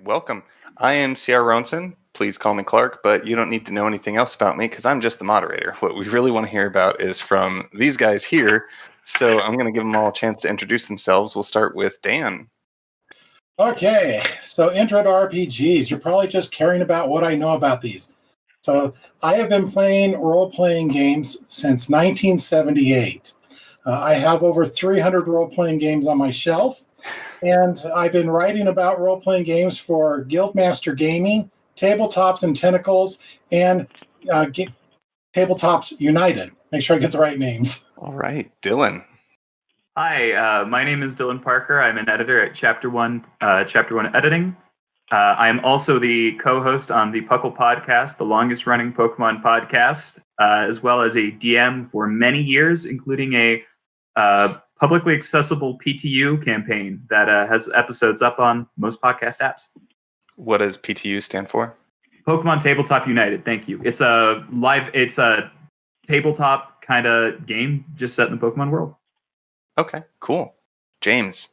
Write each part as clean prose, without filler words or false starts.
Welcome. I am C.R. Rowenson. Please call me Clark, but you don't need to know anything else about me because I'm just the moderator. What we really want to hear about is from these guys here. So I'm going to give them all a chance to introduce themselves. We'll start with Dan. Okay, so intro to RPGs. You're probably just caring about what I know about these. So I have been playing role-playing games since 1978. I have over 300 role-playing games on my shelf, and I've been writing about role-playing games for Guildmaster Gaming, Tabletops and Tentacles, and Tabletops United. Make sure I get the right names. All right, Dylan. Hi, my name is Dylan Parker. I'm an editor at Chapter One Editing. I am also the co-host on the Puckle podcast, the longest-running Pokemon podcast, as well as a DM for many years, including a publicly accessible PTU campaign that has episodes up on most podcast apps. What does PTU stand for? Pokemon Tabletop United. Thank you. It's a tabletop kind of game just set in the Pokemon world. Okay, cool. James.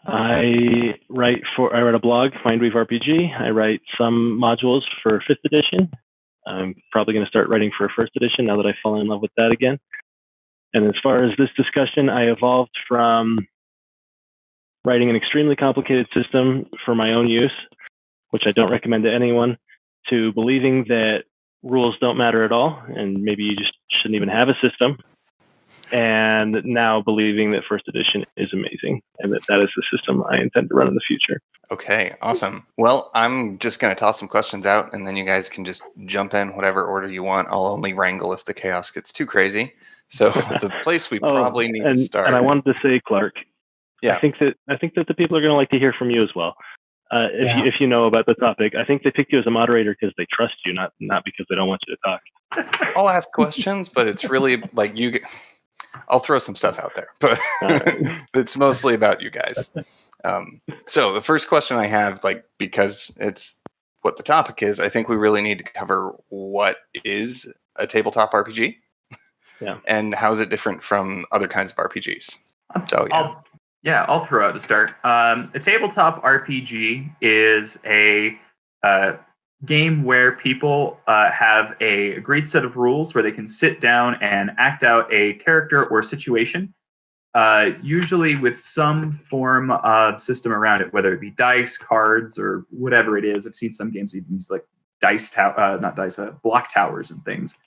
I write a blog, Mindweave RPG. I write some modules for 5th edition. I'm probably going to start writing for 1st edition now that I fall in love with that again. And as far as this discussion, I evolved from writing an extremely complicated system for my own use, which I don't recommend to anyone, to believing that rules don't matter at all, and maybe you just shouldn't even have a system. And now believing that 1st edition is amazing and that is the system I intend to run in the future. Okay, awesome. Well, I'm just going to toss some questions out, and then you guys can just jump in whatever order you want. I'll only wrangle if the chaos gets too crazy. So the place we probably need to start. And I wanted to say, Clark, yeah. I think that the people are going to like to hear from you as well. If you know about the topic, I think they picked you as a moderator because they trust you, not because they don't want you to talk. I'll ask questions, but it's really like you. I'll throw some stuff out there, but it's mostly about you guys. So the first question I have, because it's what the topic is, I think we really need to cover what is a tabletop RPG, and how is it different from other kinds of RPGs. So I'll throw out a start. A tabletop RPG is a game where people have a agreed set of rules where they can sit down and act out a character or situation, usually with some form of system around it, whether it be dice, cards, or whatever it is. I've seen some games even use like block towers and things.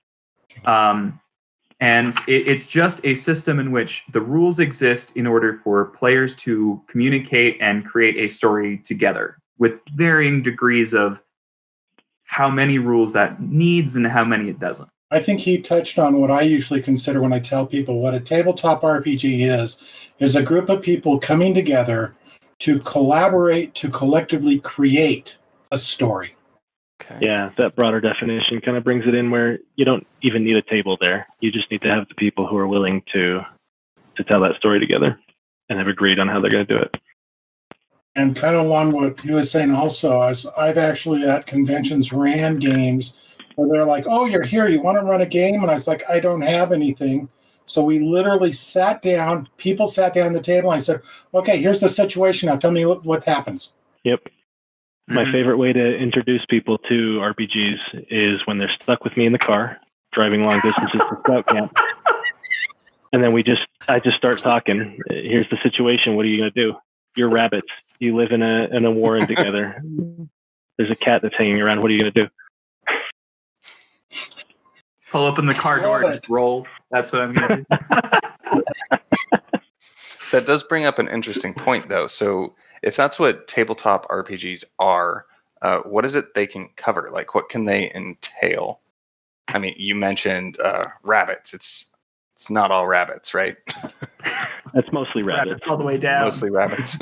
And it's just a system in which the rules exist in order for players to communicate and create a story together with varying degrees of how many rules that needs and how many it doesn't. I think he touched on what I usually consider when I tell people what a tabletop RPG is a group of people coming together to collaborate to collectively create a story. Okay. Yeah, that broader definition kind of brings it in where you don't even need a table there. You just need to have the people who are willing to tell that story together and have agreed on how they're going to do it. And kind of along what he was saying also, as I've actually at conventions ran games where they're like, oh, you're here, you want to run a game? And I was like, I don't have anything. So we literally sat down, people sat down at the table, and I said, okay, here's the situation. Now tell me what happens. Yep. My favorite way to introduce people to RPGs is when they're stuck with me in the car, driving long distances to scout camp. And then I just start talking. Here's the situation. What are you going to do? You're rabbits. You live in a warren together. There's a cat that's hanging around. What are you going to do? Pull open the car door, just roll. That's what I'm going to do. That does bring up an interesting point, though. So if that's what tabletop RPGs are, what is it they can cover? Like, what can they entail? I mean, you mentioned rabbits. It's not all rabbits, right? That's mostly rabbits. All the way down. Mostly rabbits.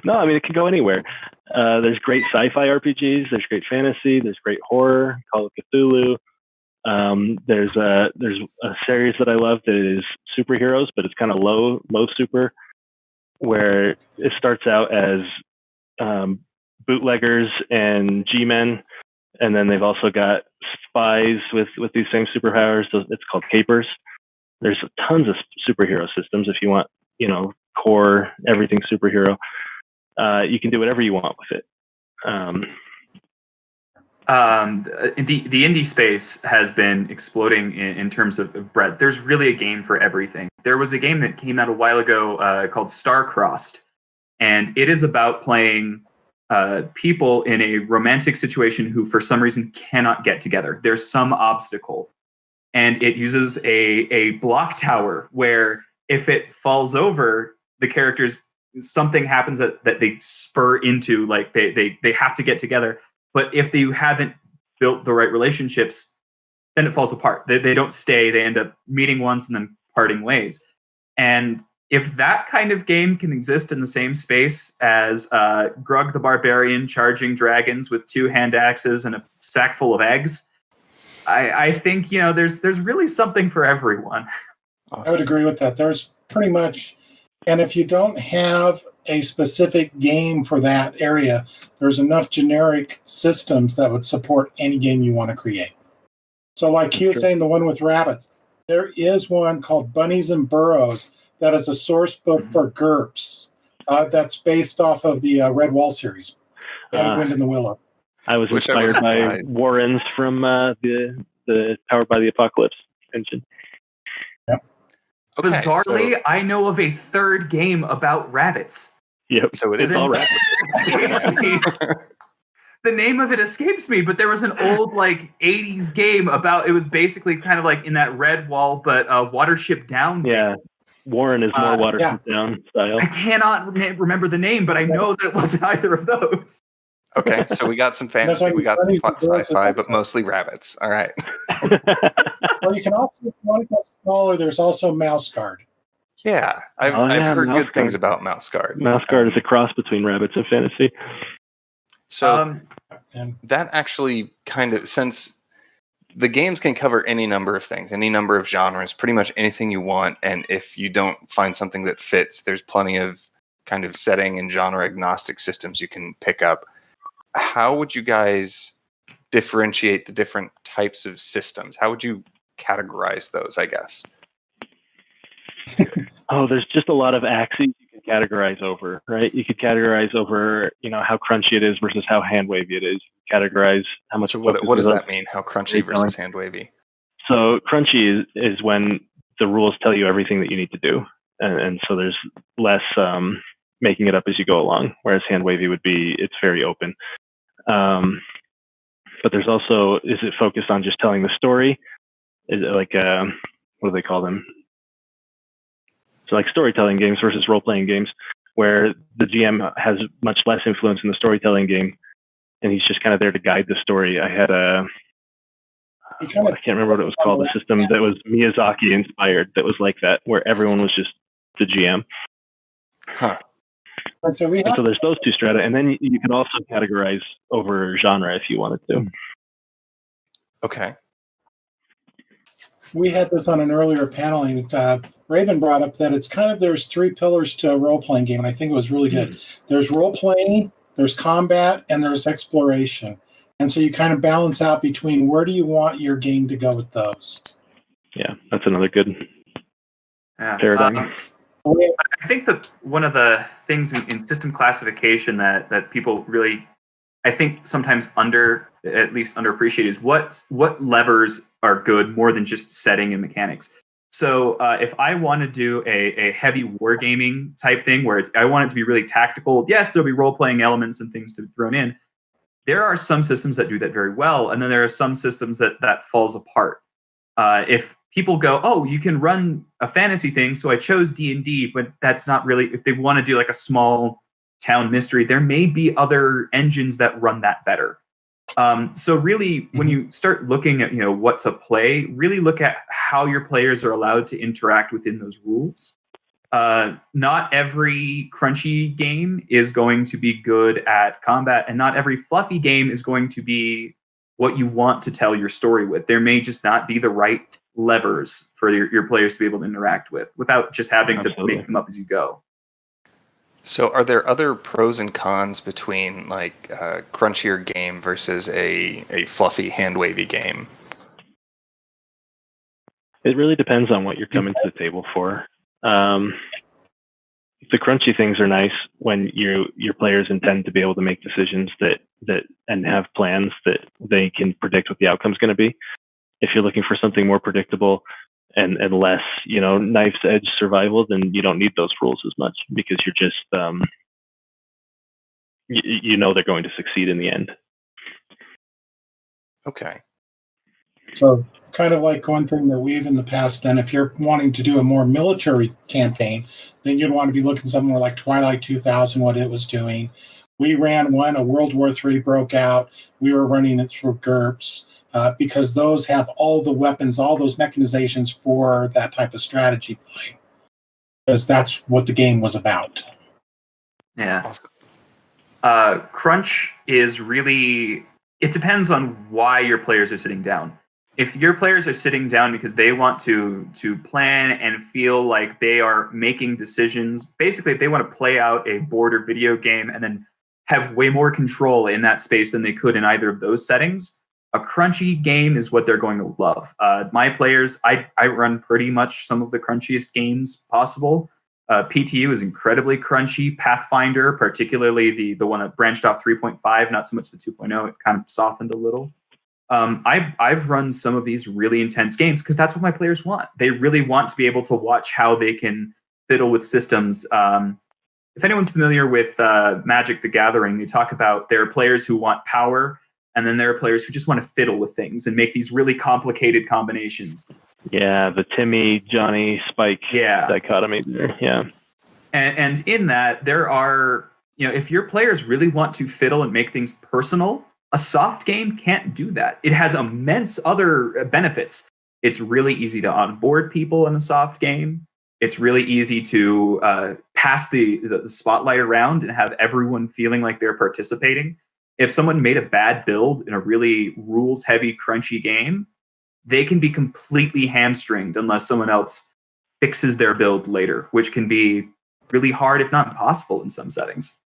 No, I mean, it can go anywhere. There's great sci-fi RPGs. There's great fantasy. There's great horror. Call of Cthulhu. There's a series that I love that is superheroes, but it's kind of low super, where it starts out as bootleggers and G-men, and then they've also got spies with these same superpowers. It's called Capers. There's tons of superhero systems if you want, core everything superhero. you can do whatever you want with it. The indie space has been exploding in terms of breadth. There's really a game for everything. There was a game that came out a while ago called Star-Crossed, and it is about playing people in a romantic situation who for some reason cannot get together. There's some obstacle, and it uses a block tower where if it falls over, the characters, something happens that they spur into, like they have to get together. But if you haven't built the right relationships, then it falls apart. They don't stay. They end up meeting once and then parting ways. And if that kind of game can exist in the same space as Grug the Barbarian charging dragons with 2 hand axes and a sack full of eggs, I think there's really something for everyone. I would agree with that. There's pretty much, and if you don't have a specific game for that area, there's enough generic systems that would support any game you want to create. So like he was saying, the one with rabbits, there is one called Bunnies and Burrows that is a source book for GURPS that's based off of the Red Wall series and Wind in the Willow. I was inspired by Warrens from the Powered by the Apocalypse engine. Yep. Okay, bizarrely, I know of a third game about rabbits. Yep. So it is all rabbits. The name of it escapes me, but there was an old 80s game about, it was basically kind of like in that Red Wall, but Watership Down. Yeah. Warren is more Watership Down style. I cannot remember the name, but I know that it wasn't either of those. Okay, so we got some fantasy, we got some sci-fi, but mostly rabbits. All right. Well, you can also, if you want to go smaller, there's also Mouse Guard. Yeah, I've heard good things about Mouse Guard. Mouse Guard is a cross between rabbits and fantasy. So that actually kind of, since the games can cover any number of things, any number of genres, pretty much anything you want, and if you don't find something that fits, there's plenty of kind of setting and genre agnostic systems you can pick up. How would you guys differentiate the different types of systems? How would you categorize those, I guess? There's just a lot of axes you can categorize over, right? You could categorize over, how crunchy it is versus how hand wavy it is. Categorize how much. So what does that mean? How crunchy versus hand wavy? So crunchy is when the rules tell you everything that you need to do, and so there's less making it up as you go along. Whereas hand wavy would be, it's very open. But there's also, is it focused on just telling the story? Is it like what do they call them? So like storytelling games versus role-playing games, where the GM has much less influence in the storytelling game, and he's just kind of there to guide the story. I had I can't remember what it was called, a system that was Miyazaki inspired, that was like that, where everyone was just the GM. Huh. So there's those two strata, and then you can also categorize over genre if you wanted to. Okay. We had this on an earlier panel, and Raven brought up that it's kind of, there's 3 pillars to a role-playing game, and I think it was really good. There's role-playing, there's combat, and there's exploration. And so you kind of balance out between where do you want your game to go with those. Yeah, that's another good paradigm. I think that one of the things in system classification that people really, I think sometimes at least underappreciate, is what levers are good more than just setting and mechanics. So if I want to do a heavy wargaming type thing where I want it to be really tactical, yes, there'll be role-playing elements and things to be thrown in. There are some systems that do that very well, and then there are some systems that falls apart. If people go, oh, you can run a fantasy thing, so I chose D&D, but that's not really, if they want to do like a small town mystery, there may be other engines that run that better. So really, when you start looking at what to play, really look at how your players are allowed to interact within those rules. Not every crunchy game is going to be good at combat, and not every fluffy game is going to be what you want to tell your story with. There may just not be the right levers for your players to be able to interact with without just having to make them up as you go. So are there other pros and cons between like a crunchier game versus a fluffy hand-wavy game? It really depends on what you're coming to the table for. the crunchy things are nice when your players intend to be able to make decisions that and have plans that they can predict what the outcome is going to be. If you're looking for something more predictable and less, knife's edge survival, then you don't need those rules as much because you're just, they're going to succeed in the end. Okay. So kind of like one thing that we've in the past done, if you're wanting to do a more military campaign, then you'd want to be looking somewhere like Twilight 2000, what it was doing. We ran one, a World War III broke out. We were running it through GURPS because those have all the weapons, all those mechanizations for that type of strategy play. Because that's what the game was about. Yeah. Crunch is really... It depends on why your players are sitting down. If your players are sitting down because they want to plan and feel like they are making decisions, basically if they want to play out a board or video game and then have way more control in that space than they could in either of those settings, a crunchy game is what they're going to love. My players, I run pretty much some of the crunchiest games possible. PTU is incredibly crunchy. Pathfinder, particularly the one that branched off 3.5, not so much the 2.0, it kind of softened a little. I've run some of these really intense games because that's what my players want. They really want to be able to watch how they can fiddle with systems. If anyone's familiar with Magic the Gathering, they talk about there are players who want power, and then there are players who just want to fiddle with things and make these really complicated combinations. Yeah, the Timmy, Johnny, Spike dichotomy there. Yeah. And in that, there are, if your players really want to fiddle and make things personal, a soft game can't do that. It has immense other benefits. It's really easy to onboard people in a soft game. It's really easy to pass the spotlight around and have everyone feeling like they're participating. If someone made a bad build in a really rules-heavy, crunchy game, they can be completely hamstringed unless someone else fixes their build later, which can be really hard, if not impossible, in some settings.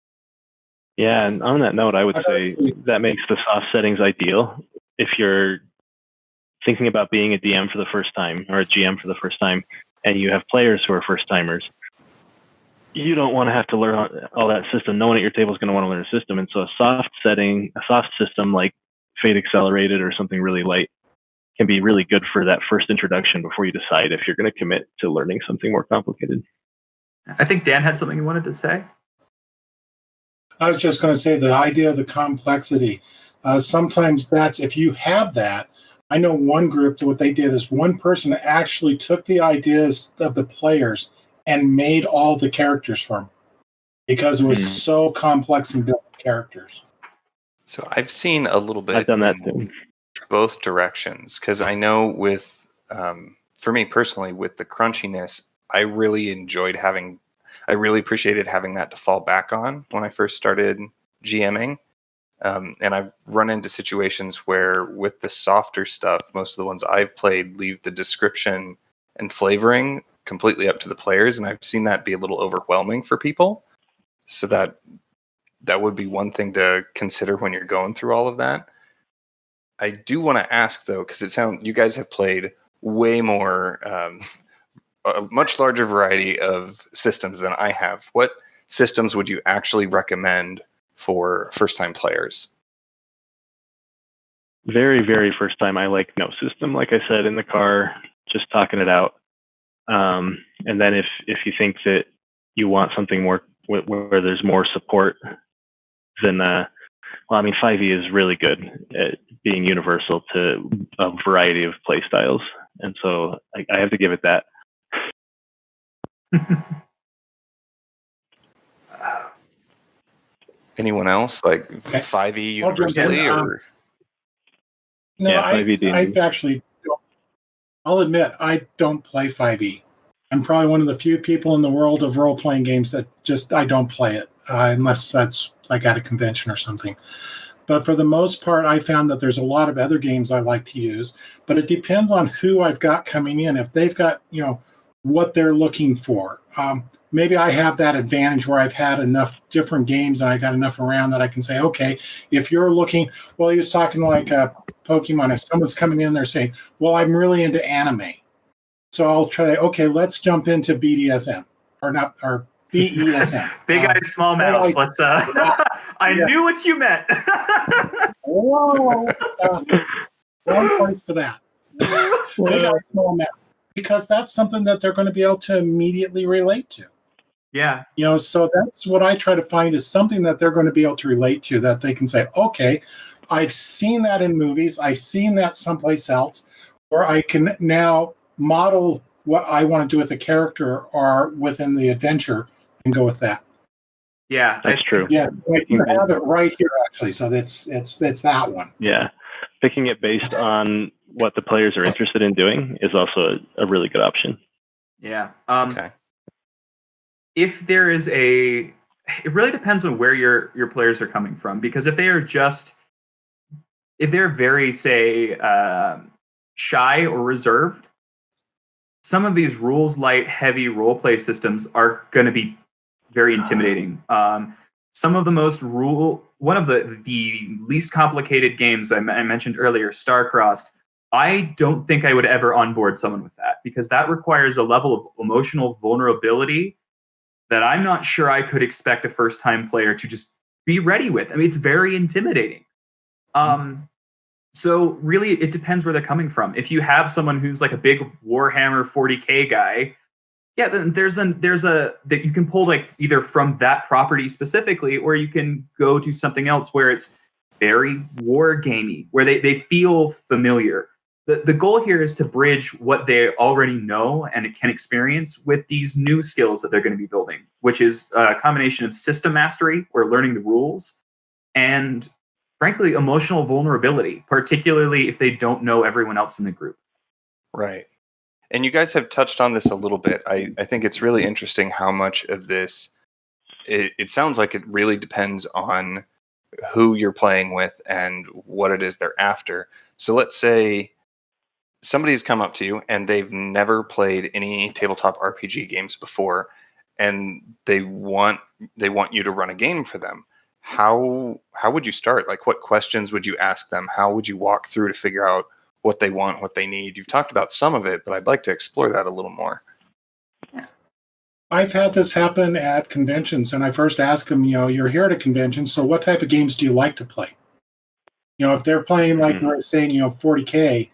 Yeah, and on that note, I would say that makes the soft settings ideal. If you're thinking about being a DM for the first time or a GM for the first time, and you have players who are first-timers, you don't want to have to learn all that system. No one at your table is going to want to learn a system. And so a soft system like Fate Accelerated or something really light can be really good for that first introduction before you decide if you're going to commit to learning something more complicated. I think Dan had something he wanted to say. I was just going to say the idea of the complexity. Sometimes that's, if you have that, I know one group, what they did is one person actually took the ideas of the players and made all the characters for them because it was so complex in building characters. So I've seen a little bit. I've done that too. Both directions, because I know with, for me personally, with the crunchiness, I really appreciated having that to fall back on when I first started GMing. And I've run into situations where with the softer stuff, most of the ones I've played leave the description and flavoring completely up to the players. And I've seen that be a little overwhelming for people. So that would be one thing to consider when you're going through all of that. I do want to ask, though, because you guys have played way more, a much larger variety of systems than I have. What systems would you actually recommend for first-time players? Very, very first time, I like no system. Like I said, in the car, just talking it out. And then if you think that you want something more where there's more support, then 5e is really good at being universal to a variety of play styles. And so I have to give it that. Anyone else? Like 5e universally? Or? No, yeah, I actually don't. I'll admit, I don't play 5e. I'm probably one of the few people in the world of role-playing games that I don't play it, unless that's like at a convention or something. But for the most part, I found that there's a lot of other games I like to use, but it depends on who I've got coming in. If they've got, what they're looking for. Maybe I have that advantage where I've had enough different games and I got enough around that I can say, okay, if you're looking, well, he was talking like Pokemon. If someone's coming in there saying, well, I'm really into anime. So I'll try, okay, let's jump into BDSM or BESM. Big eyes, small mouth. Let's. I knew what you meant. Whoa! Wrong place for that. Big eyes, small mouth. Because that's something that they're going to be able to immediately relate to. Yeah. So that's what I try to find is something that they're going to be able to relate to, that they can say, okay, I've seen that in movies. I've seen that someplace else, or I can now model what I want to do with the character or within the adventure and go with that. Yeah, that's true. Yeah, you have it right here, actually. So it's that one. Yeah. Picking it based on what the players are interested in doing is also a really good option. Yeah. Okay. If there is it really depends on where your players are coming from, because if they're very, say, shy or reserved, some of these rules light, heavy roleplay systems are going to be very intimidating. Some of the one of the least complicated games I mentioned earlier, Star-Crossed, I don't think I would ever onboard someone with that, because that requires a level of emotional vulnerability that I'm not sure I could expect a first-time player to just be ready with. I mean, it's very intimidating. So really, it depends where they're coming from. If you have someone who's like a big Warhammer 40K guy, yeah, then there's that you can pull like either from that property specifically, or you can go to something else where it's very war gamey, where they feel familiar. The goal here is to bridge what they already know and it can experience with these new skills that they're going to be building, which is a combination of system mastery, or learning the rules, and frankly, emotional vulnerability, particularly if they don't know everyone else in the group. Right. And you guys have touched on this a little bit. I think it's really interesting how much of this, it sounds like it really depends on who you're playing with and what it is they're after. So let's say somebody's come up to you and they've never played any tabletop RPG games before, and they want you to run a game for them. How would you start? Like, what questions would you ask them? How would you walk through to figure out what they want, what they need? You've talked about some of it, but I'd like to explore that a little more. I've had this happen at conventions, and I first ask them, you're here at a convention, so what type of games do you like to play? If they're playing, like we're saying, 40K,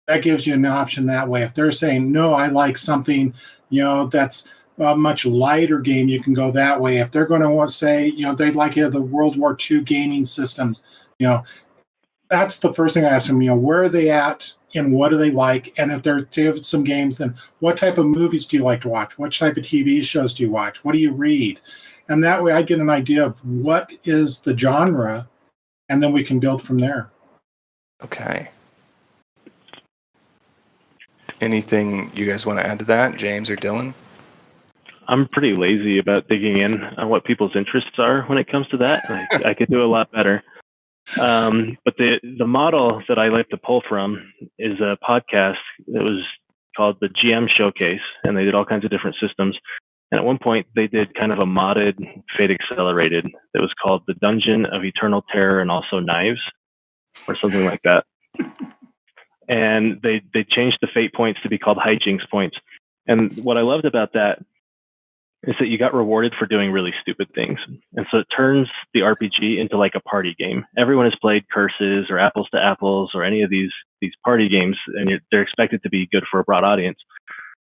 that gives you an option that way. If they're saying, no, I like something, that's a much lighter game, you can go that way. If they're going to want to say, they'd like the World War II gaming systems, that's the first thing I ask them, where are they at and what do they like? And if they're to some games, then what type of movies do you like to watch? What type of TV shows do you watch? What do you read? And that way I get an idea of what is the genre, and then we can build from there. Okay. Anything you guys want to add to that, James or Dylan? I'm pretty lazy about digging in on what people's interests are when it comes to that. I could do a lot better. But the model that I like to pull from is a podcast that was called the GM Showcase, and they did all kinds of different systems. And at one point, they did kind of a modded Fate Accelerated that was called the Dungeon of Eternal Terror and Also Knives, or something like that. And they changed the fate points to be called hijinks points. And what I loved about that is that you got rewarded for doing really stupid things. And so it turns the RPG into like a party game. Everyone has played Curses or Apples to Apples or any of these party games, and they're expected to be good for a broad audience.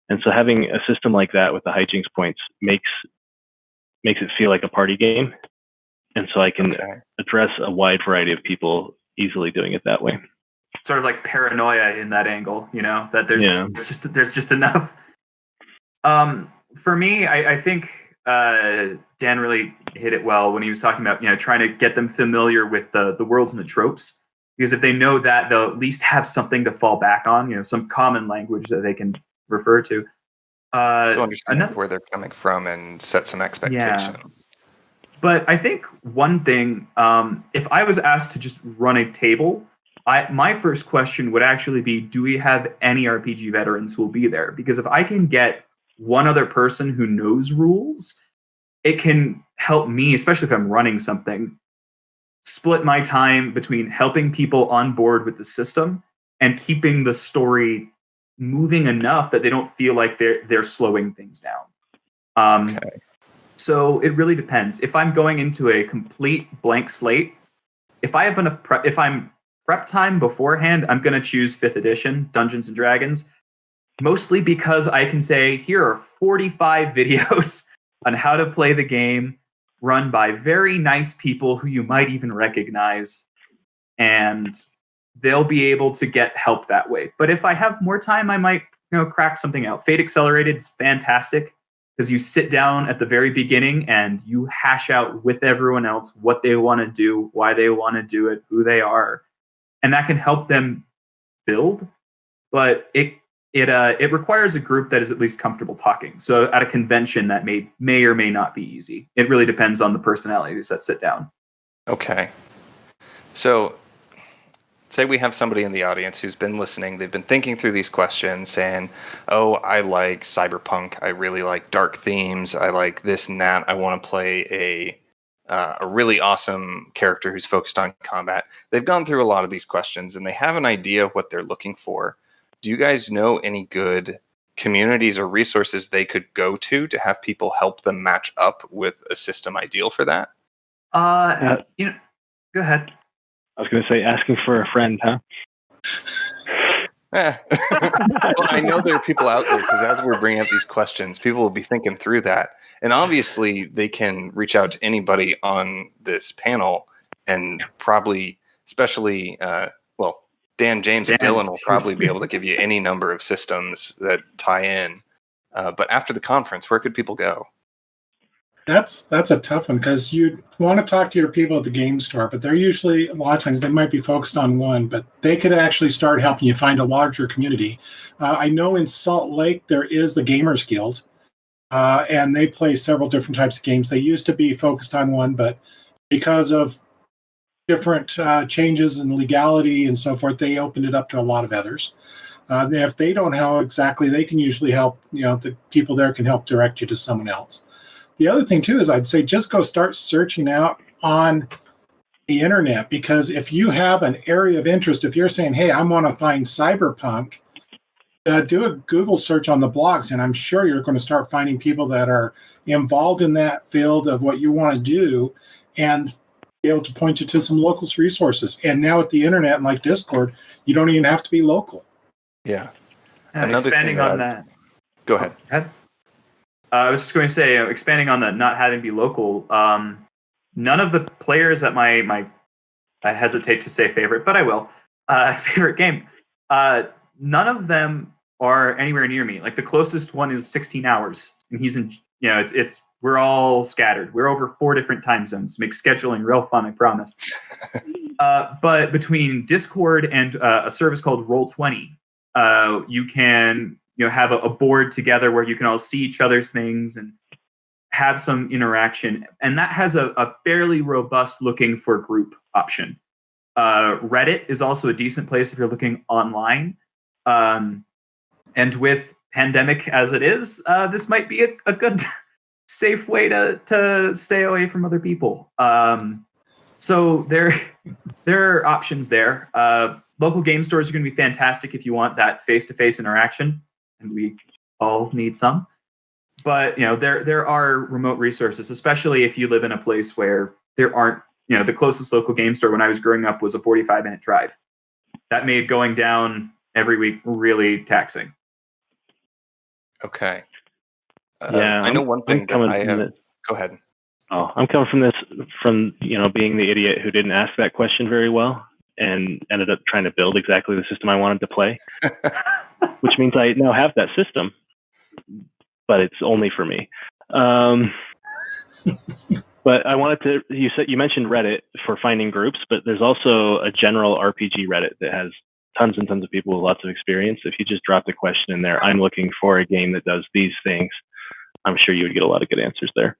And so having a system like that with the hijinks points makes it feel like a party game. And so I can address a wide variety of people easily doing it that way. Sort of like paranoia in that angle, that there's just enough. For me, I think Dan really hit it well when he was talking about trying to get them familiar with the worlds and the tropes, because if they know that, they'll at least have something to fall back on, some common language that they can refer to. So understand where they're coming from and set some expectations. Yeah. But I think one thing, if I was asked to just run a table, my first question would actually be, do we have any RPG veterans who will be there? Because if I can get one other person who knows rules, it can help me, especially if I'm running something, split my time between helping people on board with the system and keeping the story moving enough that they don't feel like they're slowing things down. So it really depends. If I'm going into a complete blank slate, if I have enough prep, if I'm prep time beforehand, I'm going to choose 5th edition Dungeons and Dragons, mostly because I can say, here are 45 videos on how to play the game, run by very nice people who you might even recognize, and they'll be able to get help that way. But if I have more time, I might crack something out. Fate Accelerated is fantastic because you sit down at the very beginning and you hash out with everyone else what they want to do, why they want to do it, who they are, and that can help them build. But it requires a group that is at least comfortable talking. So at a convention, that may or may not be easy. It really depends on the personalities that sit down. Okay. So say we have somebody in the audience who's been listening. They've been thinking through these questions saying, oh, I like cyberpunk. I really like dark themes. I like this and that. I want to play a really awesome character who's focused on combat. They've gone through a lot of these questions and they have an idea of what they're looking for. Do you guys know any good communities or resources they could go to have people help them match up with a system ideal for that? Go ahead. I was going to say asking for a friend, huh? Well, I know there are people out there because as we're bringing up these questions, people will be thinking through that. And obviously, they can reach out to anybody on this panel and probably, especially, Dan, James, and Dylan will probably be able to give you any number of systems that tie in. But after the conference, where could people go? That's a tough one because you want to talk to your people at the game store, but they're usually, a lot of times, they might be focused on one, but they could actually start helping you find a larger community. I know in Salt Lake there is the Gamers Guild, and they play several different types of games. They used to be focused on one, but because of different changes in legality and so forth, they opened it up to a lot of others. If they don't know how exactly, they can usually help, the people there can help direct you to someone else. The other thing, too, is I'd say just go start searching out on the internet, because if you have an area of interest, if you're saying, hey, I want to find cyberpunk, do a Google search on the blogs, and I'm sure you're going to start finding people that are involved in that field of what you want to do and be able to point you to some local resources. And now with the internet and like Discord, you don't even have to be local. Yeah. Expanding on that. Go ahead. I was just going to say, expanding on that, not having to be local. None of the players at my I hesitate to say favorite, but I will. Favorite game. None of them are anywhere near me. Like the closest one is 16 hours, and he's in. It's we're all scattered. We're over 4 different time zones. Makes scheduling real fun, I promise. But between Discord and a service called Roll20, you can have a board together where you can all see each other's things and have some interaction. And that has a fairly robust looking for group option. Reddit is also a decent place if you're looking online. And with pandemic as it is, this might be a good, safe way to stay away from other people. So there are options there. Local game stores are going to be fantastic if you want that face-to-face interaction. And we all need some. But there are remote resources, especially if you live in a place where there aren't, the closest local game store when I was growing up was a 45-minute drive. That made going down every week really taxing. Okay. Yeah, I know one thing that I have. Go ahead. Oh, I'm coming from this from being the idiot who didn't ask that question very well and ended up trying to build exactly the system I wanted to play. Which means I now have that system, but it's only for me. But I wanted to. You mentioned Reddit for finding groups, but there's also a general RPG Reddit that has tons and tons of people with lots of experience. If you just drop the question in there, I'm looking for a game that does these things, I'm sure you would get a lot of good answers there.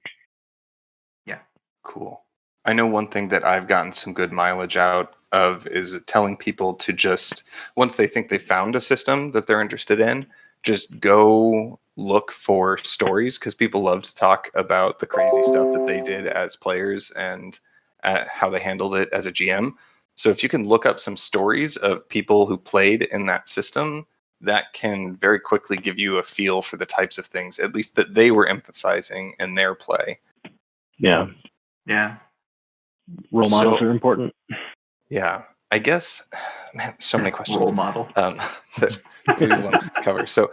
Yeah, cool. I know one thing that I've gotten some good mileage out of is telling people to just, once they think they found a system that they're interested in, just go look for stories, because people love to talk about the crazy stuff that they did as players and how they handled it as a GM. So if you can look up some stories of people who played in that system, that can very quickly give you a feel for the types of things, at least that they were emphasizing in their play. Yeah. Yeah. Role models are important. Yeah, I guess, man, so many questions. Role model. That we want to cover. So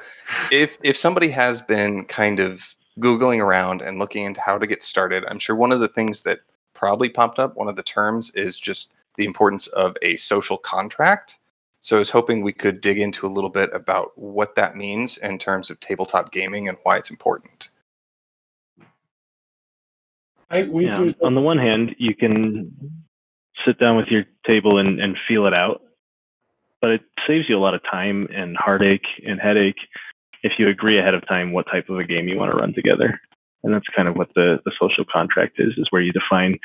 if somebody has been kind of Googling around and looking into how to get started, I'm sure one of the things that probably popped up, one of the terms, is just the importance of a social contract. So I was hoping we could dig into a little bit about what that means in terms of tabletop gaming and why it's important. On the one hand, you can sit down with your table and feel it out, but it saves you a lot of time and heartache and headache if you agree ahead of time what type of a game you want to run together. And that's kind of what the social contract is where you define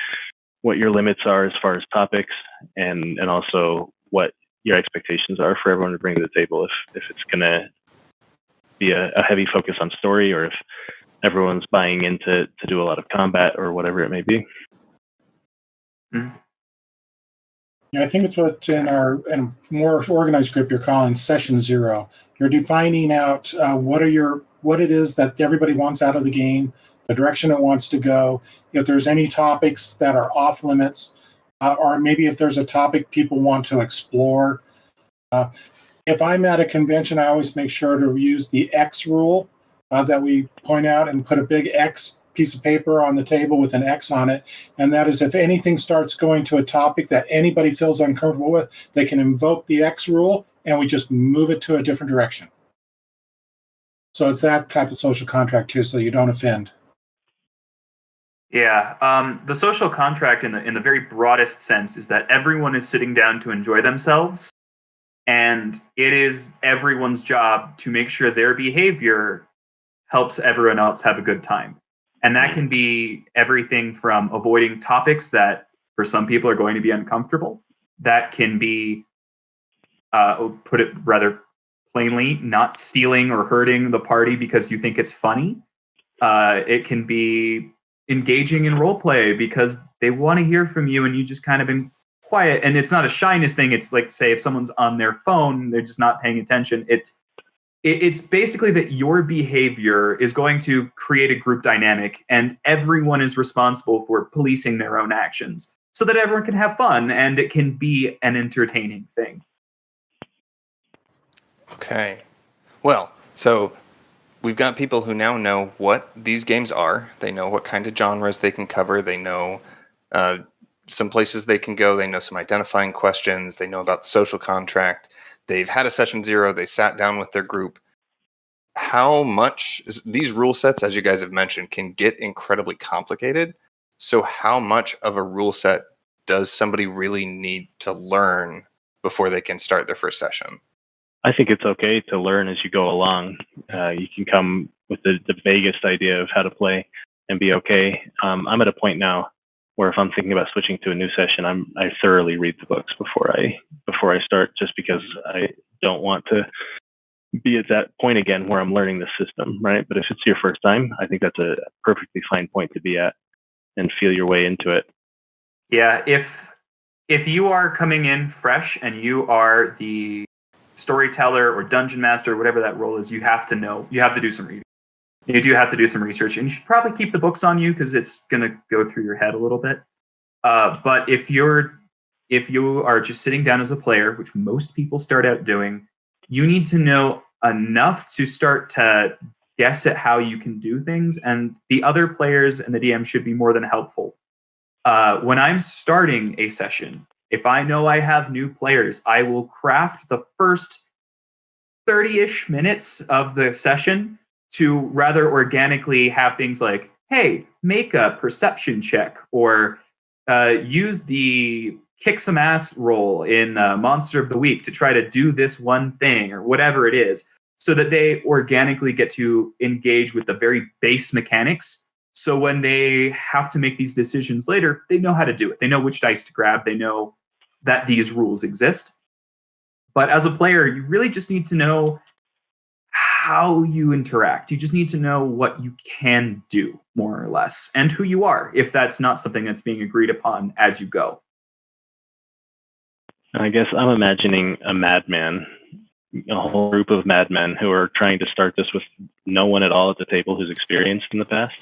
what your limits are as far as topics and also what your expectations are for everyone to bring to the table. If it's going to be a heavy focus on story, or if everyone's buying into to do a lot of combat or whatever it may be. Yeah, I think it's what in a more organized group you're calling session 0. You're defining out what it is that everybody wants out of the game, the direction it wants to go. If there's any topics that are off limits, or maybe if there's a topic people want to explore. If I'm at a convention, I always make sure to use the X rule that we point out and put a big X piece of paper on the table with an X on it. And that is, if anything starts going to a topic that anybody feels uncomfortable with, they can invoke the X rule and we just move it to a different direction. So it's that type of social contract too, so you don't offend. Yeah, the social contract in the very broadest sense is that everyone is sitting down to enjoy themselves, and it is everyone's job to make sure their behavior helps everyone else have a good time. And that can be everything from avoiding topics that for some people are going to be uncomfortable. That can be, put it rather plainly, not stealing or hurting the party because you think it's funny. It can be engaging in role play because they want to hear from you and you just kind of been quiet. And it's not a shyness thing. It's like, say, if someone's on their phone, they're just not paying attention. It's basically that your behavior is going to create a group dynamic and everyone is responsible for policing their own actions so that everyone can have fun and it can be an entertaining thing. Okay. Well, so we've got people who now know what these games are. They know what kind of genres they can cover. They know some places they can go. They know some identifying questions. They know about the social contract. They've had a session 0. They sat down with their group. How much these rule sets, as you guys have mentioned, can get incredibly complicated. So how much of a rule set does somebody really need to learn before they can start their first session? I think it's okay to learn as you go along. You can come with the vaguest idea of how to play and be okay. I'm at a point now where if I'm thinking about switching to a new session, I thoroughly read the books before I start, just because I don't want to be at that point again where I'm learning the system, right? But if it's your first time, I think that's a perfectly fine point to be at and feel your way into it. Yeah, if you are coming in fresh and you are the storyteller or dungeon master, whatever that role is, you have to do some reading. You do have to do some research, and you should probably keep the books on you because it's going to go through your head a little bit. But if you are just sitting down as a player, which most people start out doing, you need to know enough to start to guess at how you can do things, and the other players and the DM should be more than helpful. When I'm starting a session, if I know I have new players, I will craft the first 30-ish minutes of the session to rather organically have things like, hey, make a perception check, or use the kick some ass roll in Monster of the Week to try to do this one thing, or whatever it is, so that they organically get to engage with the very base mechanics. So when they have to make these decisions later, they know how to do it. They know which dice to grab. They know that these rules exist. But as a player, you really just need to know how you interact. You just need to know what you can do, more or less, and who you are, if that's not something that's being agreed upon as you go. I guess I'm imagining a madman, a whole group of madmen who are trying to start this with no one at all at the table who's experienced in the past.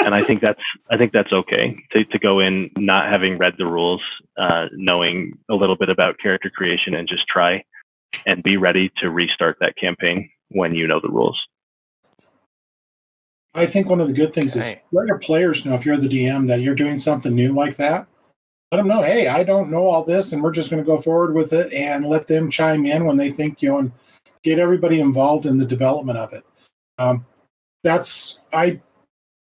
And I think that's okay to go in not having read the rules, knowing a little bit about character creation, and just try and be ready to restart that campaign when you know the rules. I think one of the good things is let your players know, if you're the DM, that you're doing something new like that. Let them know, hey, I don't know all this, and we're just going to go forward with it, and let them chime in when they think, and get everybody involved in the development of it.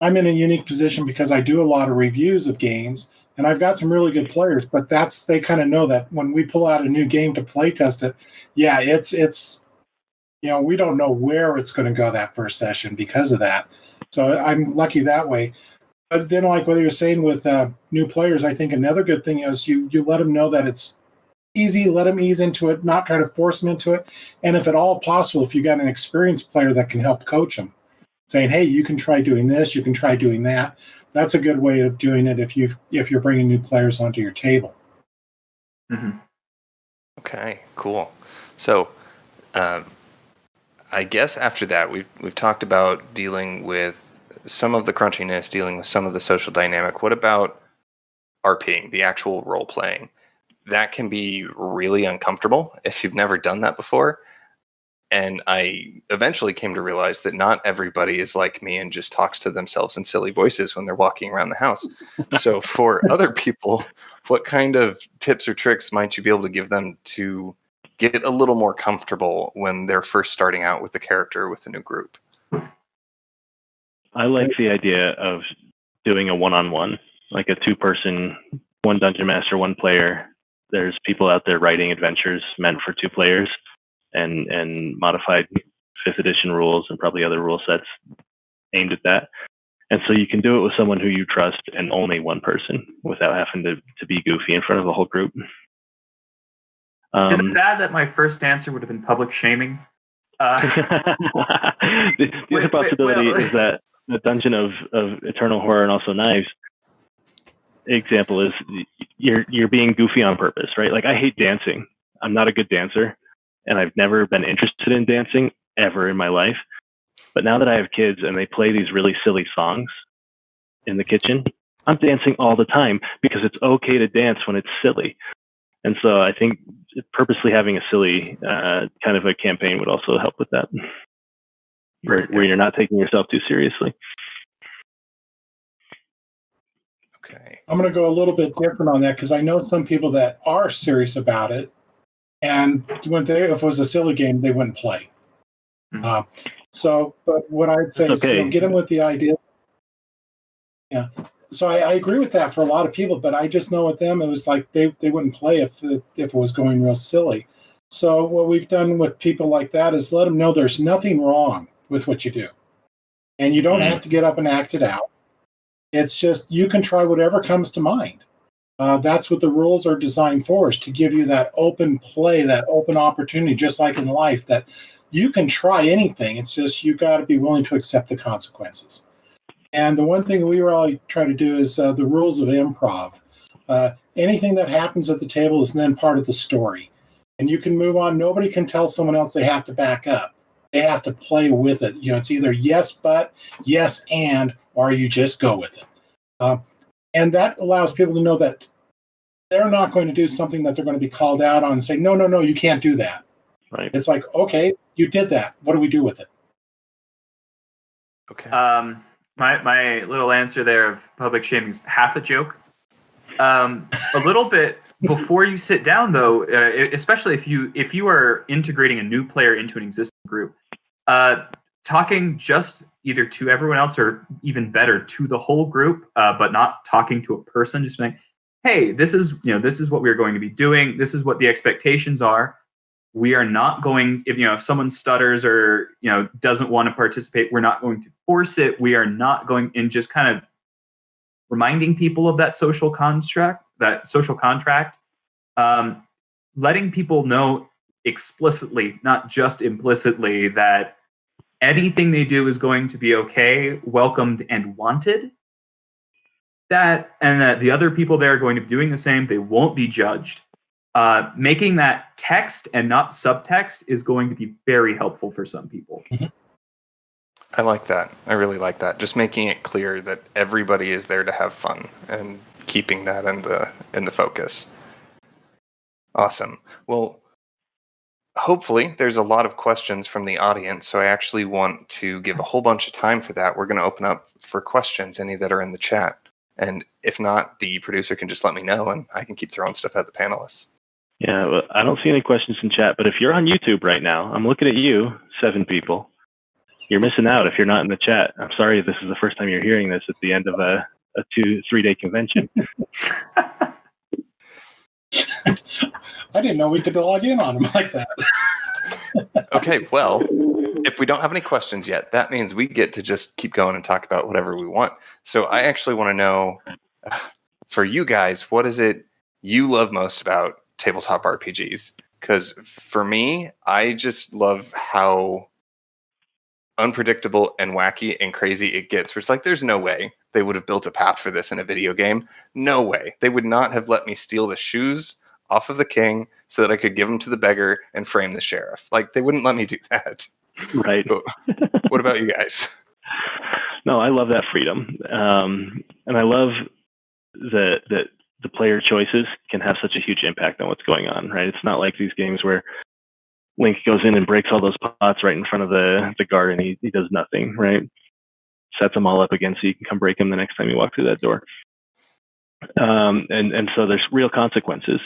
I'm in a unique position because I do a lot of reviews of games, and I've got some really good players, but they kind of know that when we pull out a new game to play test it, yeah, it's we don't know where it's going to go that first session because of that. So I'm lucky that way. But then, like what you're saying with new players, I think another good thing is you let them know that it's easy, let them ease into it, not try to force them into it. And if at all possible, if you got an experienced player that can help coach them, saying, hey, you can try doing this, you can try doing that. That's a good way of doing it if you're bringing new players onto your table. Mm-hmm. Okay, cool. So I guess after that, we've talked about dealing with some of the crunchiness, dealing with some of the social dynamic. What about RPing, the actual role playing? That can be really uncomfortable if you've never done that before. And I eventually came to realize that not everybody is like me and just talks to themselves in silly voices when they're walking around the house. So for other people, what kind of tips or tricks might you be able to give them to get a little more comfortable when they're first starting out with the character with a new group? I like the idea of doing a one-on-one, like a two-person, one dungeon master, one player. There's people out there writing adventures meant for two players, and modified 5th edition rules and probably other rule sets aimed at that. And so you can do it with someone who you trust and only one person without having to be goofy in front of the whole group. Is it bad that my first answer would have been public shaming? The other possibility is that the Dungeon of Eternal Horror and also Knives example is you're being goofy on purpose, right? Like, I hate dancing. I'm not a good dancer, and I've never been interested in dancing ever in my life. But now that I have kids and they play these really silly songs in the kitchen, I'm dancing all the time because it's okay to dance when it's silly. And so I think purposely having a silly kind of a campaign would also help with that, where you're not taking yourself too seriously. Okay. I'm going to go a little bit different on that because I know some people that are serious about it, and if it was a silly game, they wouldn't play. Mm-hmm. But what I'd say is, get them with the idea. Yeah. So I agree with that for a lot of people, but I just know with them, it was like they wouldn't play if it was going real silly. So what we've done with people like that is let them know there's nothing wrong with what you do. And you don't have to get up and act it out. It's just you can try whatever comes to mind. That's what the rules are designed for, is to give you that open play, that open opportunity, just like in life, that you can try anything. It's just you got to be willing to accept the consequences. And the one thing we really try to do is the rules of improv. Anything that happens at the table is then part of the story. And you can move on. Nobody can tell someone else they have to back up. They have to play with it. It's either yes, but, yes, and, or you just go with it. And that allows people to know that they're not going to do something that they're going to be called out on and say, no, you can't do that. Right. It's like, okay, you did that. What do we do with it? Okay. My little answer there of public shaming is half a joke. A little bit before you sit down, though, especially if you are integrating a new player into an existing group, talking just either to everyone else or even better to the whole group, but not talking to a person, just saying, hey, this is what we're going to be doing. This is what the expectations are. We are not going, if someone stutters or doesn't want to participate, we're not going to force it. We are not going, and just kind of reminding people of that social contract, letting people know explicitly, not just implicitly, that anything they do is going to be okay, welcomed, and wanted. That the other people there are going to be doing the same. They won't be judged. Making that text and not subtext is going to be very helpful for some people. I like that. I really like that. Just making it clear that everybody is there to have fun and keeping that in the focus. Awesome. Well, hopefully there's a lot of questions from the audience, so I actually want to give a whole bunch of time for that. We're going to open up for questions, any that are in the chat. And if not, the producer can just let me know and I can keep throwing stuff at the panelists. Yeah, well, I don't see any questions in chat, but if you're on YouTube right now, I'm looking at you, 7 people. You're missing out if you're not in the chat. I'm sorry if this is the first time you're hearing this at the end of a 2-3 day convention. I didn't know we could log in on them like that. Okay, well, if we don't have any questions yet, that means we get to just keep going and talk about whatever we want. So I actually want to know, for you guys, what is it you love most about tabletop RPGs? Because for me, I just love how unpredictable and wacky and crazy it gets. Where it's like, there's no way they would have built a path for this in a video game. No way. They would not have let me steal the shoes off of the king so that I could give them to the beggar and frame the sheriff. Like, they wouldn't let me do that. Right. But what about you guys? No, I love that freedom. And I love that the player choices can have such a huge impact on what's going on, right? It's not like these games where Link goes in and breaks all those pots right in front of the guard and he does nothing, right? Sets them all up again so you can come break them the next time you walk through that door. And so there's real consequences.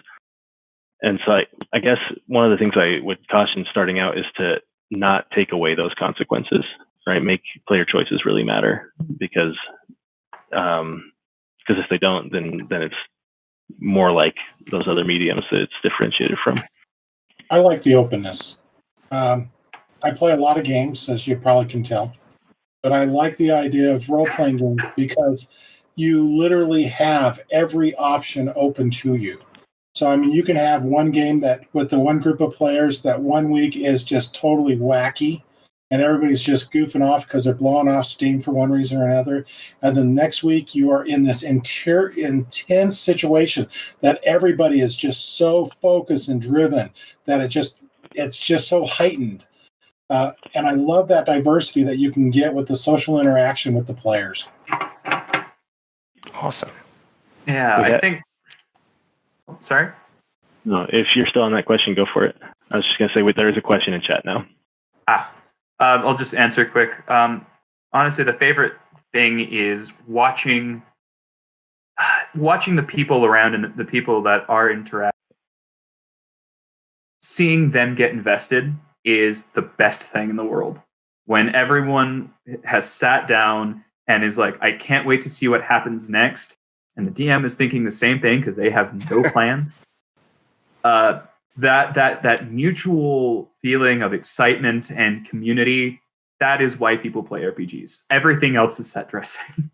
And so I guess one of the things I would caution starting out is to not take away those consequences, right? Make player choices really matter because if they don't, then it's more like those other mediums that it's differentiated from. I like the openness. I play a lot of games, as you probably can tell, but I like the idea of role-playing games because you literally have every option open to you. So, I mean, you can have one game that with the one group of players that one week is just totally wacky and everybody's just goofing off because they're blowing off steam for one reason or another. And then next week you are in this intense situation that everybody is just so focused and driven that it's just so heightened. And I love that diversity that you can get with the social interaction with the players. Awesome. Yeah, I think... Sorry? No, if you're still on that question, go for it. I was just going to say, there is a question in chat now. I'll just answer quick. Honestly, the favorite thing is watching the people around and the people that are interacting. Seeing them get invested is the best thing in the world. When everyone has sat down and is like, I can't wait to see what happens next, and the DM is thinking the same thing because they have no plan. That mutual feeling of excitement and community, that is why people play RPGs. Everything else is set dressing.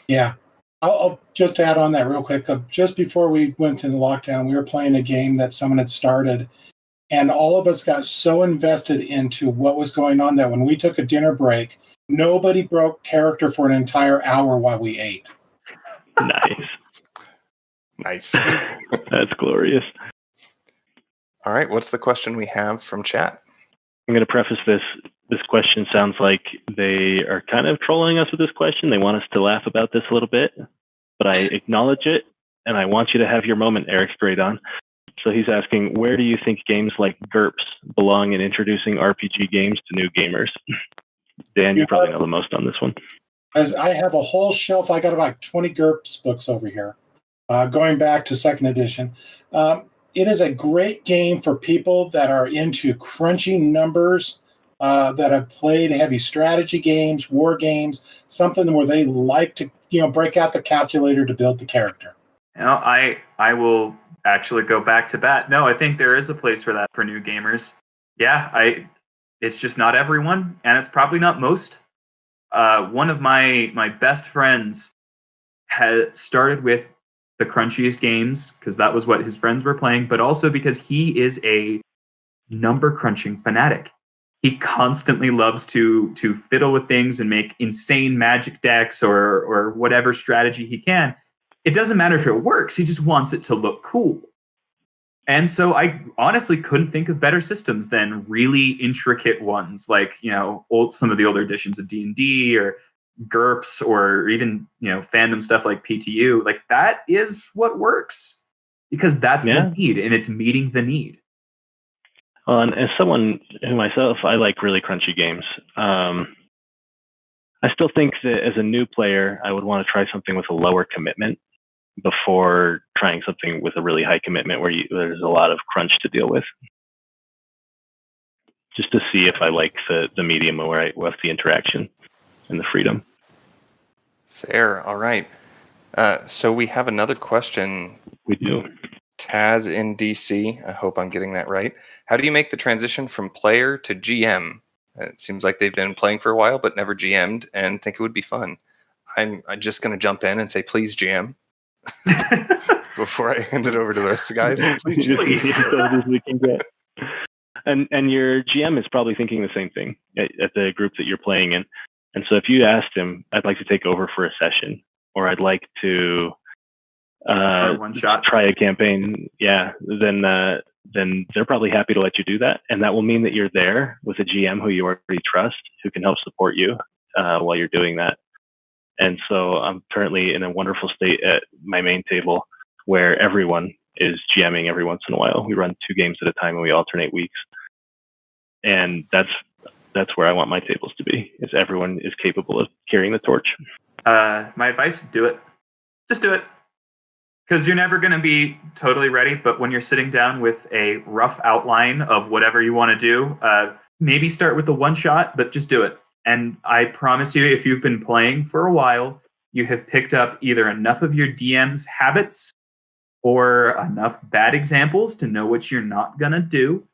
Yeah. I'll just add on that real quick. Just before we went into lockdown, we were playing a game that someone had started, and all of us got so invested into what was going on that when we took a dinner break, nobody broke character for an entire hour while we ate. Nice. That's glorious. All right, what's the question we have from chat? I'm going to preface this. This question sounds like they are kind of trolling us with this question. They want us to laugh about this a little bit, but I acknowledge it, and I want you to have your moment, Eric Stradon. So he's asking, where do you think games like GURPS belong in introducing RPG games to new gamers? Dan, you probably know the most on this one. As I have a whole shelf, I got about 20 GURPS books over here, going back to 2nd edition. It is a great game for people that are into crunching numbers, that have played heavy strategy games, war games, something where they like to, break out the calculator to build the character. I will actually go back to bat. No, I think there is a place for that for new gamers. Yeah, it's just not everyone, and it's probably not most. One of my best friends had started with the crunchiest games because that was what his friends were playing, but also because he is a number crunching fanatic. He constantly loves to fiddle with things and make insane magic decks or whatever strategy he can. It doesn't matter if it works. He just wants it to look cool. And so I honestly couldn't think of better systems than really intricate ones, like, some of the older editions of D&D or GURPS, or even, fandom stuff like PTU. Like, that is what works, because that's the need, and it's meeting the need. Well, and as someone who myself, I like really crunchy games. I still think that as a new player, I would want to try something with a lower commitment before trying something with a really high commitment where there's a lot of crunch to deal with. Just to see if I like the medium with the interaction and the freedom. Fair. All right. So we have another question. We do. Taz in DC. I hope I'm getting that right. How do you make the transition from player to GM? It seems like they've been playing for a while, but never GM'd, and think it would be fun. I'm just going to jump in and say, please, GM. Before I hand it over to the rest of the guys. Please. We can get. And your GM is probably thinking the same thing at the group that you're playing in. And so if you asked him, I'd like to take over for a session, or I'd like to one shot, try a campaign, then they're probably happy to let you do that. And that will mean that you're there with a GM who you already trust, who can help support you while you're doing that. And so I'm currently in a wonderful state at my main table where everyone is GMing every once in a while. We run 2 games at a time and we alternate weeks. And that's where I want my tables to be, is everyone is capable of carrying the torch. My advice, do it. Just do it. Because you're never going to be totally ready, but when you're sitting down with a rough outline of whatever you want to do, maybe start with the one shot, but just do it. And I promise you, if you've been playing for a while, you have picked up either enough of your DM's habits or enough bad examples to know what you're not going to do,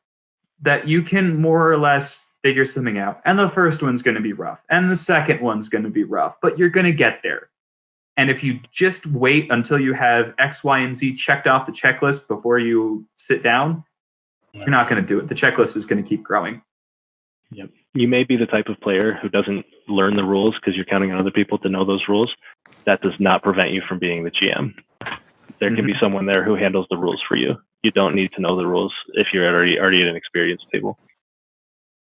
that you can more or less figure something out. And the first one's going to be rough, and the second one's going to be rough, but you're going to get there. And if you just wait until you have X, Y, and Z checked off the checklist before you sit down, you're not going to do it. The checklist is going to keep growing. Yep. You may be the type of player who doesn't learn the rules because you're counting on other people to know those rules. That does not prevent you from being the GM. There can be someone there who handles the rules for you. You don't need to know the rules if you're already at an experienced table.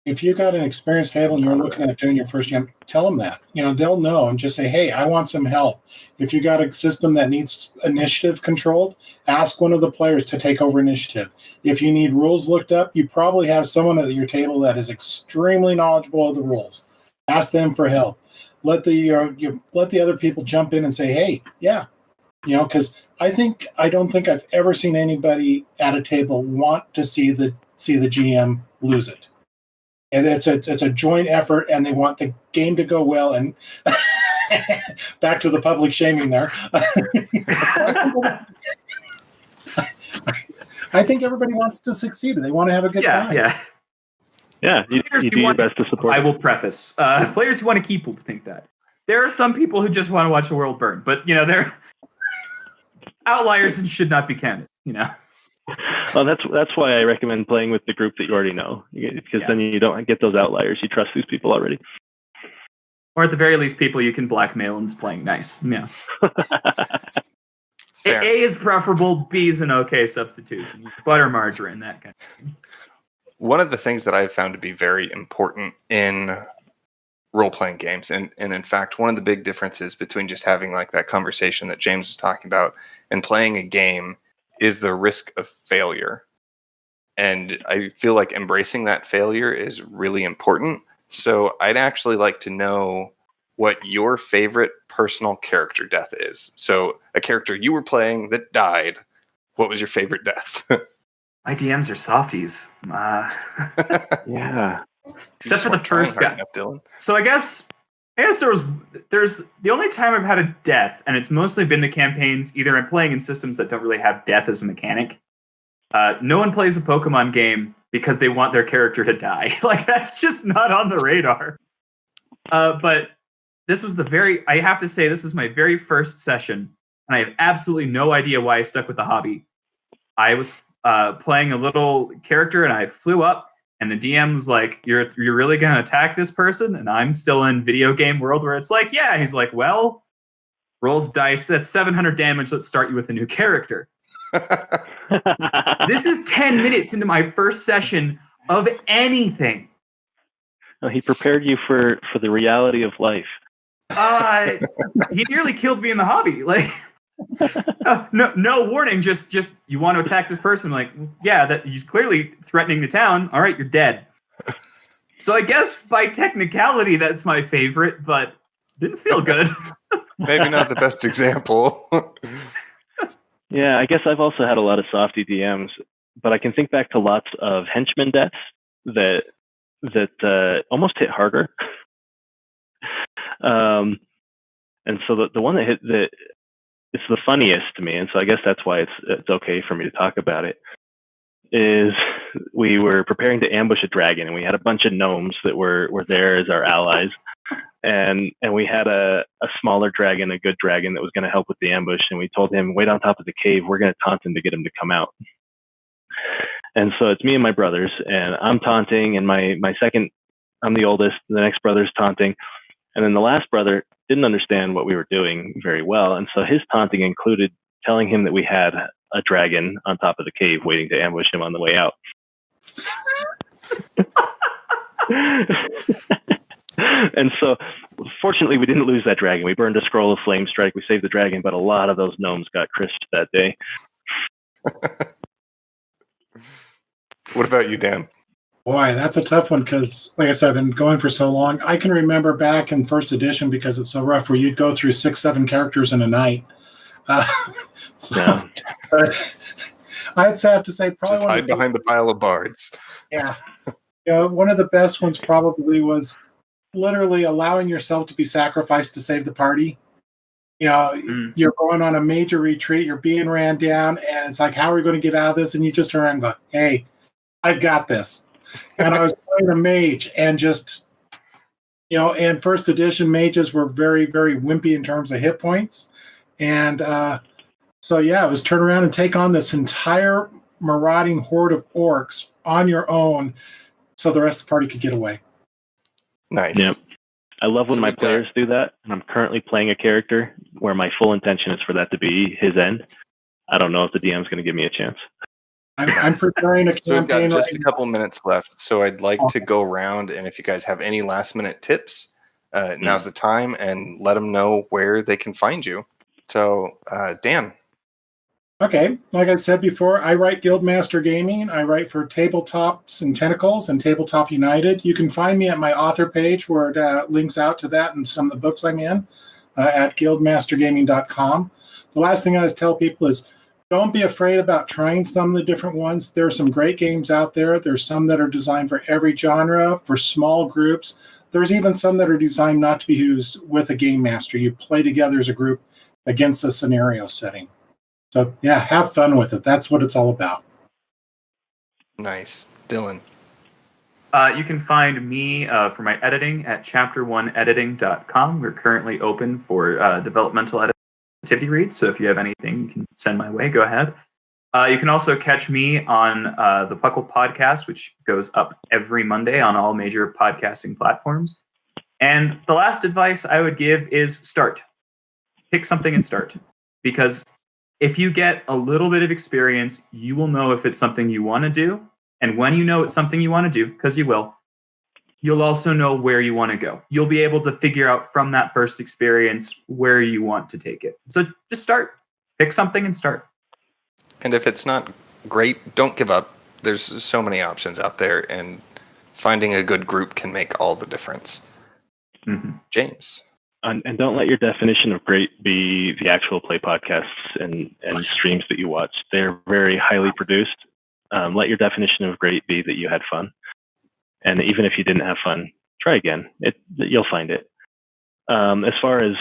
If you got an experienced table and you're looking at doing your first GM, tell them that. They'll know, and just say, hey, I want some help. If you got a system that needs initiative controlled, ask one of the players to take over initiative. If you need rules looked up, you probably have someone at your table that is extremely knowledgeable of the rules. Ask them for help. Let the other people jump in and say, hey, yeah. Because I don't think I've ever seen anybody at a table want to see the GM lose it. And it's a joint effort, and they want the game to go well. And back to the public shaming there. I think everybody wants to succeed. They want to have a good time. Yeah. You do your best to support. I will preface: players who want to keep will think that. There are some people who just want to watch the world burn, but they're outliers and should not be counted. Well, that's why I recommend playing with the group that you already know, because then you don't get those outliers. You trust these people already. Or at the very least, people you can blackmail and is playing nice. Yeah. A is preferable. B is an okay substitution. Butter, margarine, that kind of thing. One of the things that I've found to be very important in role-playing games, and in fact, one of the big differences between just having like that conversation that James was talking about and playing a game is the risk of failure. And I feel like embracing that failure is really important. So I'd actually like to know what your favorite personal character death is. So a character you were playing that died, what was your favorite death? My DMs are softies. Yeah. Except for the first guy. Dylan. So I guess there's the only time I've had a death, and it's mostly been the campaigns. Either I'm playing in systems that don't really have death as a mechanic. No one plays a Pokemon game because they want their character to die. Like, that's just not on the radar. But this was I have to say, this was my very first session, and I have absolutely no idea why I stuck with the hobby. I was playing a little character, and I flew up. And the DM's like, you're really going to attack this person? And I'm still in video game world where it's like, yeah. And he's like, well, rolls dice. That's 700 damage. Let's start you with a new character. This is 10 minutes into my first session of anything. No, he prepared you for the reality of life. He nearly killed me in the hobby. Like, no warning. Just you want to attack this person? Like, yeah, that he's clearly threatening the town. All right, you're dead. So I guess by technicality, that's my favorite, but didn't feel good. Maybe not the best example. Yeah, I guess I've also had a lot of softy DMs, but I can think back to lots of henchman deaths that almost hit harder. And so the one that hit that it's the funniest to me, and so I guess that's why it's okay for me to talk about it, is we were preparing to ambush a dragon, and we had a bunch of gnomes that were there as our allies, and we had a smaller dragon, a good dragon that was going to help with the ambush, and we told him, wait on top of the cave, we're going to taunt him to get him to come out. And so it's me and my brothers, and I'm taunting, and my second, I'm the oldest, the next brother's taunting, and then the last brother didn't understand what we were doing very well, and so his taunting included telling him that we had a dragon on top of the cave waiting to ambush him on the way out. And so, fortunately, we didn't lose that dragon. We burned a scroll of flame strike. We saved the dragon, but a lot of those gnomes got crisped that day. What about you, Dan? Boy, that's a tough one because, like I said, I've been going for so long. I can remember back in first edition, because it's so rough, where you'd go through 6-7 characters in a night. Yeah. I'd have to say probably just hide behind the pile of bards. Yeah. One of the best ones probably was literally allowing yourself to be sacrificed to save the party. You're going on a major retreat, you're being ran down, and it's like, how are we going to get out of this? And you just turn around and go, hey, I've got this. And I was playing a mage, and just, and first edition mages were very, very wimpy in terms of hit points. And so, yeah, it was turn around and take on this entire marauding horde of orcs on your own so the rest of the party could get away. Nice. Yep. I love when my players do that, and I'm currently playing a character where my full intention is for that to be his end. I don't know if the DM's going to give me a chance. I'm preparing a campaign. So we've got just a couple minutes left, so I'd like to go around, and if you guys have any last-minute tips, now's the time, and let them know where they can find you. So, Dan. Okay, like I said before, I write Guildmaster Gaming. I write for Tabletops and Tentacles and Tabletop United. You can find me at my author page where it links out to that and some of the books I'm in at guildmastergaming.com. The last thing I always tell people is don't be afraid about trying some of the different ones. There are some great games out there. There's some that are designed for every genre, for small groups. There's even some that are designed not to be used with a game master. You play together as a group against a scenario setting. So, yeah, have fun with it. That's what it's all about. Nice. Dylan. You can find me for my editing at chapter1editing.com. We're currently open for developmental activity reads, so if you have anything you can send my way, go ahead. You can also catch me on the Puckle podcast, which goes up every Monday on all major podcasting platforms. And the last advice I would give is start. Pick something and start. Because if you get a little bit of experience, you will know if it's something you want to do. And when you know it's something you want to do, because you will, you'll also know where you want to go. You'll be able to figure out from that first experience where you want to take it. So just start. Pick something and start. And if it's not great, don't give up. There's so many options out there, and finding a good group can make all the difference. Mm-hmm. James. And don't let your definition of great be the actual play podcasts and streams that you watch. They're very highly produced. Let your definition of great be that you had fun. And even if you didn't have fun, try again. You'll find it. As far as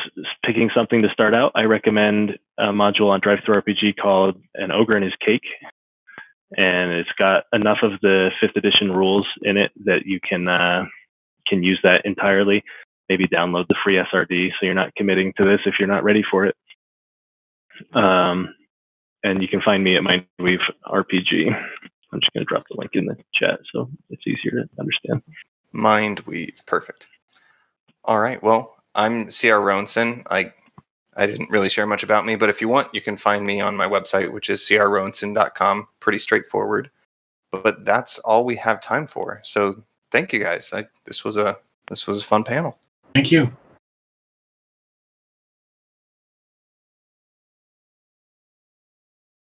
picking something to start out, I recommend a module on DriveThruRPG called An Ogre and His Cake. And it's got enough of the 5th edition rules in it that you can use that entirely. Maybe download the free SRD so you're not committing to this if you're not ready for it. And you can find me at Mindweave RPG. I'm just going to drop the link in the chat so it's easier to understand. Mindweave, perfect. All right, well, I'm C.R. Rowenson. I I didn't really share much about me, but if you want, you can find me on my website, which is crrowenson.com. Pretty straightforward. But that's all we have time for. So thank you guys. This was a fun panel. Thank you.